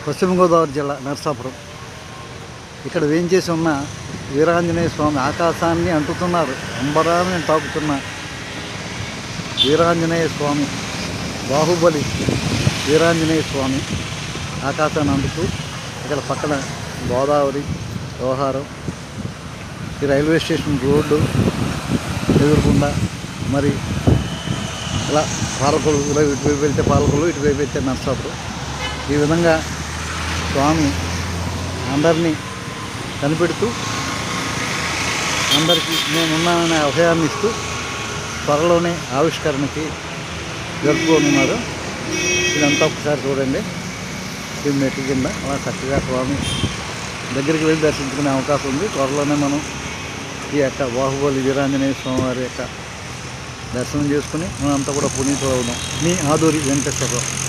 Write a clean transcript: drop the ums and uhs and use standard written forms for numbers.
పశ్చిమ గోదావరి జిల్లా నరసాపురం. ఇక్కడ వేంచేసి ఉన్న వీరాంజనేయ స్వామి ఆకాశాన్ని అంటుతున్నారు. అంబరాన్ని తాకుతున్న వీరాంజనేయ స్వామి, బాహుబలి వీరాంజనేయ స్వామి ఆకాశాన్ని అందుతూ ఇక్కడ పక్కన గోదావరి వ్యవహారం, ఈ రైల్వే స్టేషన్ రోడ్డు ఎదురుకుండా మరి ఇలా పాలకులు, ఇలా ఇటువైపు వెళ్తే పాలకులు, ఇటువైపు వెళ్తే నరసాపురం. ఈ విధంగా స్వామి అందరినీ కనిపెడుతూ అందరికీ నేనున్నాననే అభయాన్ని ఇస్తూ త్వరలోనే ఆవిష్కరణకి జరుపుకోనున్నారు. ఇదంతా ఒకసారి చూడండి. ఈ మెట్టు కింద అలా చక్కగా స్వామి దగ్గరికి వెళ్ళి దర్శించుకునే అవకాశం ఉంది. త్వరలోనే మనం ఈ యొక్క బాహుబలి వీరాంజనేయ స్వామి వారి యొక్క దర్శనం చేసుకుని మనంతా కూడా పునీతులు అవుదాం. మీ ఆదూరి వెంకటేశ్వరరావు.